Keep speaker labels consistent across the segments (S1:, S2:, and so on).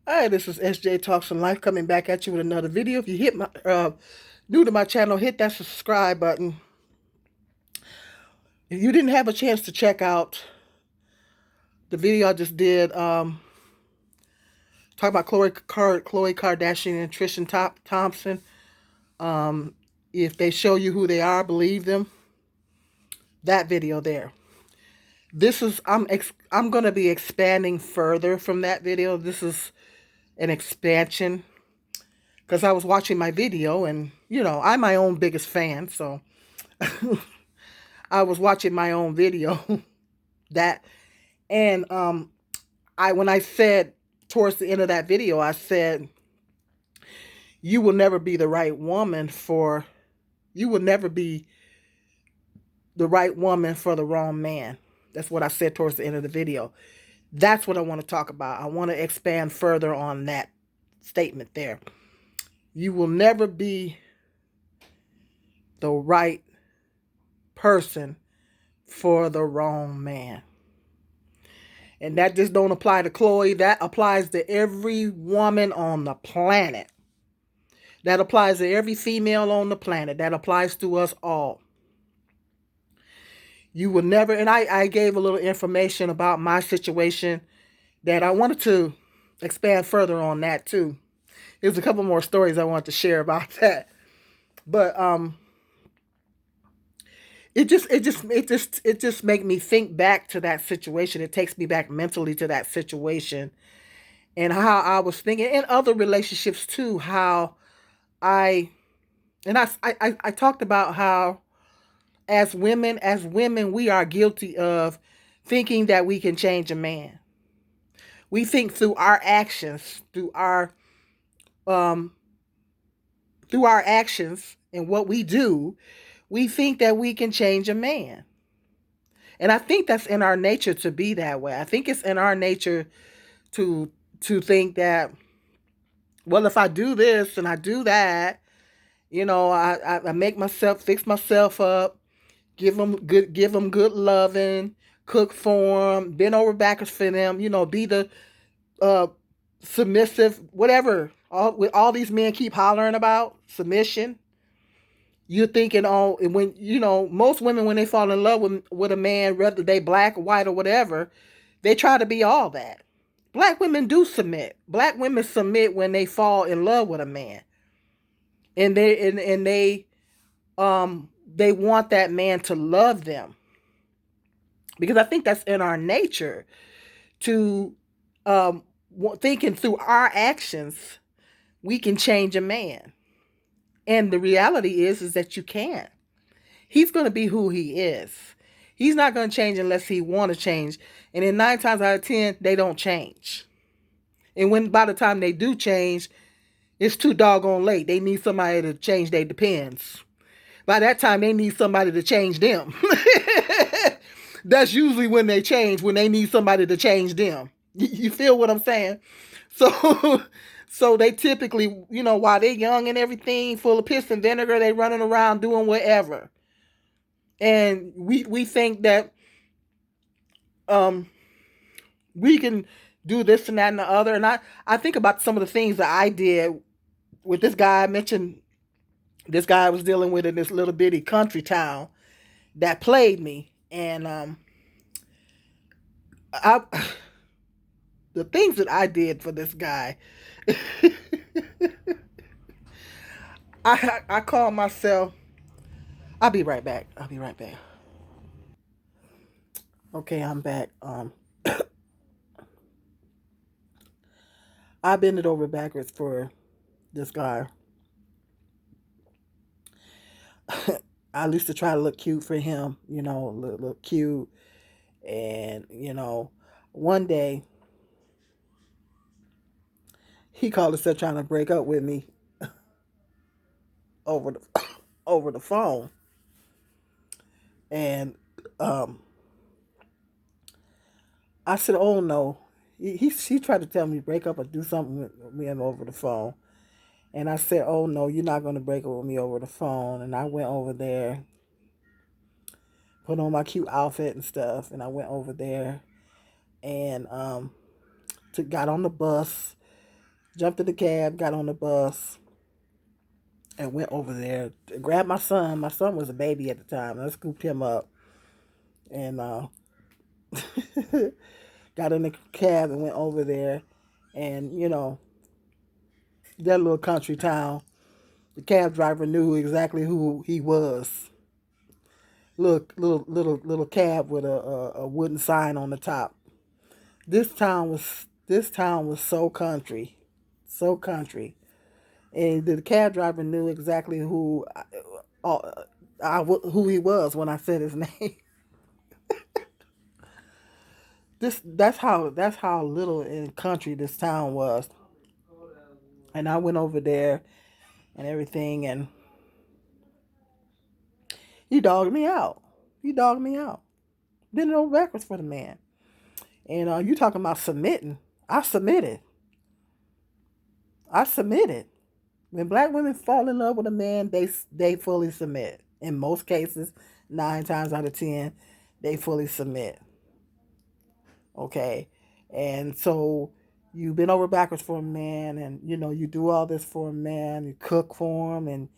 S1: Hi, this is SJ Talks and Life coming back at you with another video. If you hit my new to my channel, hit that subscribe button. If you didn't have a chance to check out the video I just did, talk about Khloe Kardashian and Tristan Thompson. Um, if they show you who they are, believe them. That video there. This is I'm gonna be expanding further from that video. This is an expansion because I was watching my video and I'm my own biggest fan, so I was watching my own video that and I when I said towards the end of that video, I said you will never be the right woman for you will never be the right woman for the wrong man. That's what I said towards the end of the video. That's what I want to talk about. I want to expand further on that statement there. You will never be the right person for the wrong man. And that just don't apply to Khloe. That applies to every woman on the planet. That applies to every female on the planet. That applies to us all. You will never, and I gave a little information about my situation that I wanted to expand further on that too. There's a couple more stories I want to share about that. But it just make me think back to that situation. It takes me back mentally to that situation and how I was thinking in other relationships too, how I I talked about how as women we are guilty of thinking that we can change a man. We think through our actions, um through our actions and what we do, we think that we can change a man. And I think that's in our nature to be that way. I think it's in our nature to think that, well, if I do this and I do that, I make myself fix myself up, give them good loving, cook for them, bend over backwards for them, be the uh, submissive, whatever. All these men keep hollering about submission. You're thinking, oh, and when most women when they fall in love with a man, whether they black, white, or whatever, they try to be all that. Black women do submit. Black women submit when they fall in love with a man, and they want that man to love them, because I think that's in our nature to thinking through our actions we can change a man. And the reality is that you can't. He's going to be who he is. He's not going to change unless he want to change. And in 9 times out of 10, they don't change. And when by the time they do change, it's too doggone late. They need somebody to change their depends. By that time, they need somebody to change them. That's usually when they change, when they need somebody to change them. You feel what I'm saying? So, so they typically, while they're young and everything, full of piss and vinegar, they running around doing whatever. And we think that um we can do this and that and the other. And I think about some of the things that I did with this guy. I mentioned this guy I was dealing with in this little bitty country town that played me. And I the things that I did for this guy, I call myself. I'll be right back. I'll be right back. Okay, I'm back. I bend it over backwards for this guy. I used to try to look cute for him, look cute. And, one day he called himself trying to break up with me over the over the phone. And um, I said, "Oh no." He tried to tell me to break up or do something with me over the phone. And I said, "Oh no, you're not going to break up with me over the phone." And I went over there, put on my cute outfit and stuff, and I went over there and got on the bus Jumped in the cab, got on the bus, and went over there. Grabbed my son. My son was a baby at the time. I scooped him up and got in the cab and went over there. And, that little country town, the cab driver knew exactly who he was. Little cab with a wooden sign on the top. This town was so country, so country, and the cab driver knew exactly who he was when I said his name. That's how little in country this town was, and I went over there and everything, and he dogged me out. He dogged me out. Didn't know records for the man. And you talking about submitting? I submitted. I submitted. When black women fall in love with a man, they fully submit. In most cases, 9 times out of 10, they fully submit. Okay, and so you been over backwards for a man, and you do all this for a man. You cook for him, and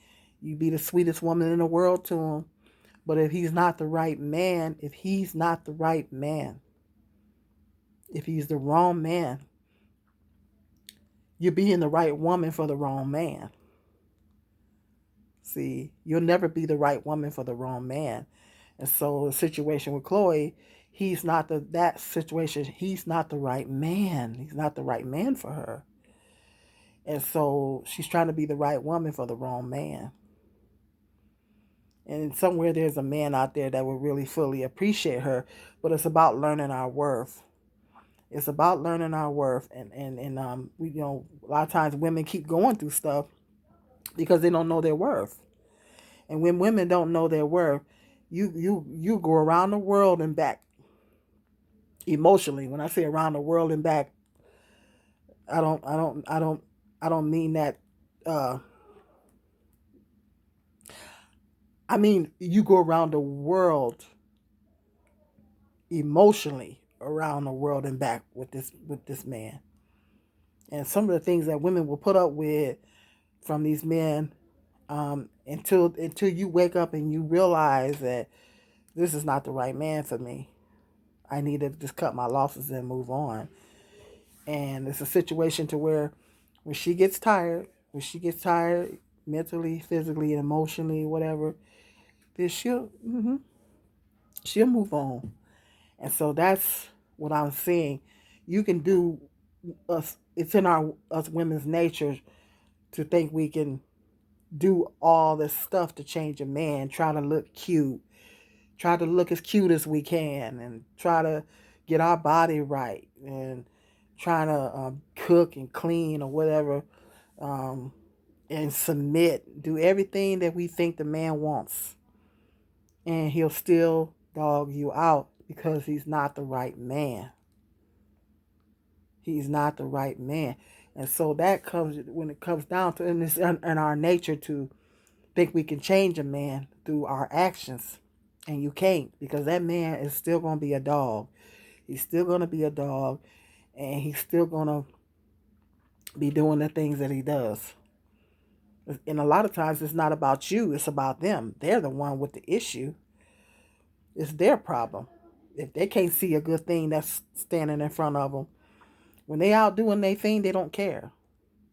S1: you be the sweetest woman in the world to him. But if he's not the right man, if he's the wrong man, you're being the right woman for the wrong man. See, you'll never be the right woman for the wrong man. And so the situation with Chloe, he's not that situation. He's not the right man. He's not the right man for her. And so she's trying to be the right woman for the wrong man. And somewhere there's a man out there that will really fully appreciate her, but it's about learning our worth. It's about learning our worth, and we, a lot of times women keep going through stuff because they don't know their worth. And when women don't know their worth, you go around the world and back emotionally. When I say around the world and back, I don't mean that. Uh, I mean you go around the world emotionally, around the world and back with this man. And some of the things that women will put up with from these men, until you wake up and you realize that this is not the right man for me. I need to just cut my losses and move on. And it's a situation to where when she gets tired mentally, physically, emotionally, whatever, then she'll move on. And so that's what I'm saying. You can do us. It's in our us women's nature to think we can do all this stuff to change a man. Try to look cute. Try to look as cute as we can, and try to get our body right, and trying to cook and clean or whatever, um, and submit. Do everything that we think the man wants, and he'll still dog you out because he's not the right man. He's not the right man. And so that comes when it comes down to, and it's in our nature to think we can change a man through our actions. And you can't, because that man is still going to be a dog. He's still going to be a dog, and he's still going to be doing the things that he does. And a lot of times it's not about you, it's about them. They're the one with the issue. It's their problem. If they can't see a good thing that's standing in front of them, when they out doing their thing, they don't care.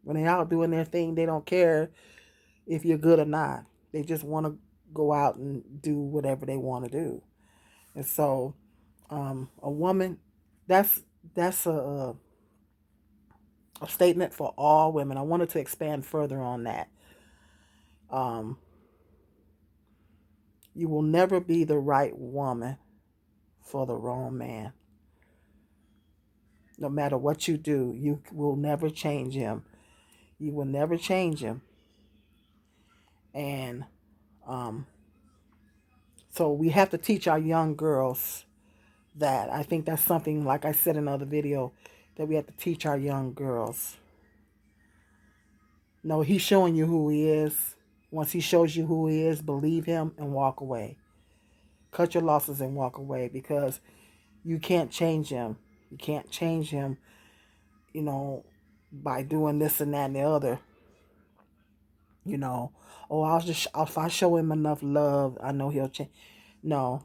S1: When they out doing their thing, they don't care if you're good or not. They just want to go out and do whatever they want to do. And so, a woman, that's a statement for all women. I wanted to expand further on that. Um, you will never be the right woman for the wrong man. No matter what you do, you will never change him. You will never change him. And um, so we have to teach our young girls that. I think that's something, like I said in another video, that we have to teach our young girls. No, he's showing you who he is. Once he shows you who he is, believe him and walk away. Cut your losses and walk away, because you can't change him. You can't change him, you know, by doing this and that and the other. You know, oh, if I show him enough love, I know he'll change. No,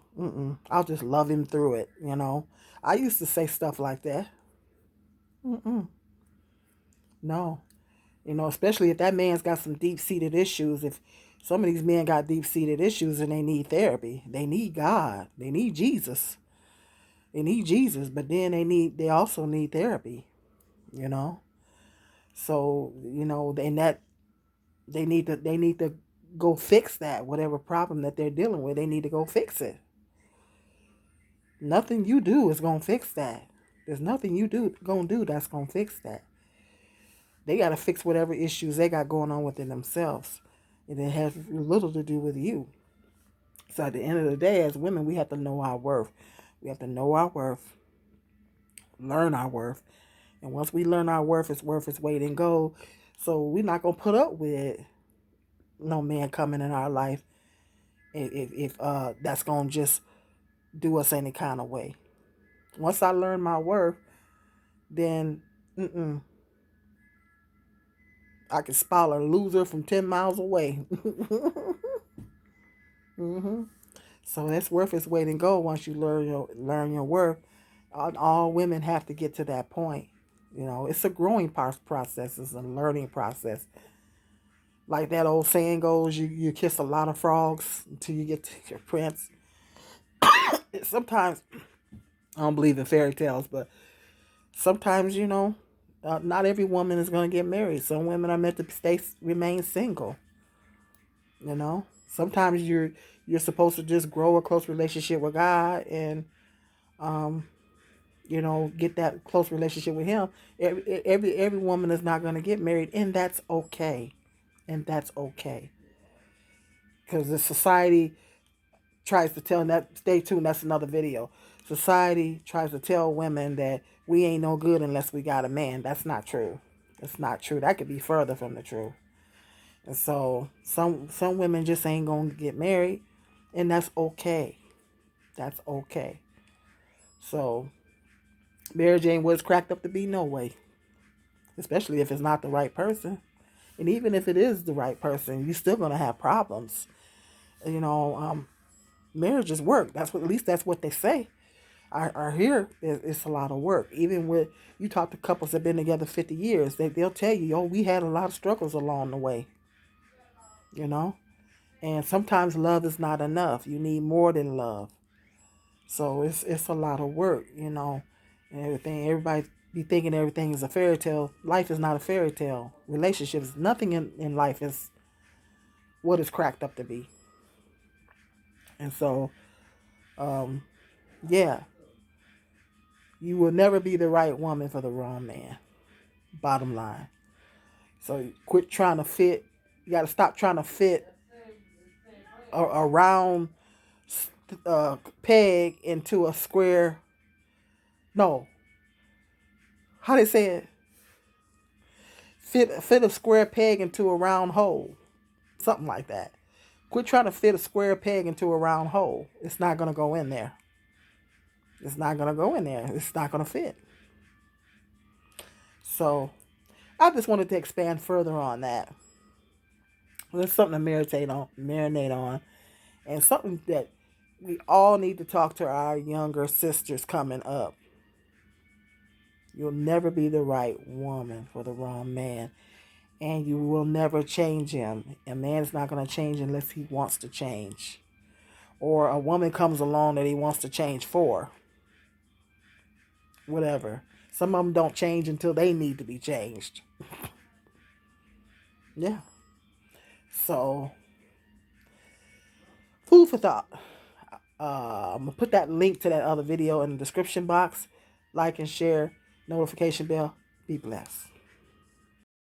S1: I'll just love him through it. You know, I used to say stuff like that. Mm-mm. No, you know, especially if that man's got some deep seated issues. If some of these men got deep seated issues and they need therapy, they need God, they need Jesus, they need Jesus, but then they also need therapy. You know, so you know, and that they need to go fix that whatever problem that they're dealing with. They need to go fix it. Nothing you do is gonna fix that. There's nothing you do gonna do that's gonna fix that. They gotta fix whatever issues they got going on within themselves, and it has little to do with you. So at the end of the day, as women, we have to know our worth. We have to know our worth, learn our worth, and once we learn our worth, it's worth its weight in gold. So we're not gonna put up with no man coming in our life if that's gonna just do us any kind of way. Once I learn my worth, then I can spot a loser from 10 miles away. hmm So that's worth its weight in gold once you learn your worth. All women have to get to that point. You know, it's a growing process. It's a learning process. Like that old saying goes, you kiss a lot of frogs until you get to your prince. Sometimes, I don't believe in fairy tales, but sometimes, you know, not every woman is going to get married. Some women are meant to remain single. You know, sometimes you're supposed to just grow a close relationship with God and um, you know, get that close relationship with Him. Every woman is not going to get married, and that's okay. And that's okay because the society tries to tell, and that stay tuned. That's another video. Society tries to tell women that we ain't no good unless we got a man. That's not true. That's not true. That could be further from the truth. And so some women just ain't gonna get married, and that's okay. That's okay. So Mary Jane was cracked up to be no way, especially if it's not the right person. And even if it is the right person, you're still gonna have problems. You know, marriages work. That's what, at least that's what they say. I hear it's a lot of work. Even with you talk to couples that have been together 50 years, they'll tell you, oh, we had a lot of struggles along the way. You know, and sometimes love is not enough. You need more than love. So it's a lot of work, you know, and everything. Everybody be thinking everything is a fairy tale. Life is not a fairy tale. Relationships, nothing in life is what it's cracked up to be. And so, um, yeah, you will never be the right woman for the wrong man. Bottom line. So quit trying to fit. You got to stop trying to fit a round peg into a square. No, how they say it? Fit a square peg into a round hole. Something like that. Quit trying to fit a square peg into a round hole. It's not gonna go in there. It's not gonna go in there. It's not gonna fit. So I just wanted to expand further on that. There's something to marinate on, and something that we all need to talk to our younger sisters coming up. You'll never be the right woman for the wrong man, and you will never change him. A man's not going to change unless he wants to change, or a woman comes along that he wants to change for. Whatever. Some of them don't change until they need to be changed. Yeah. So, food for thought. I'm going to put that link to that other video in the description box. Like and share. Notification bell. Be blessed.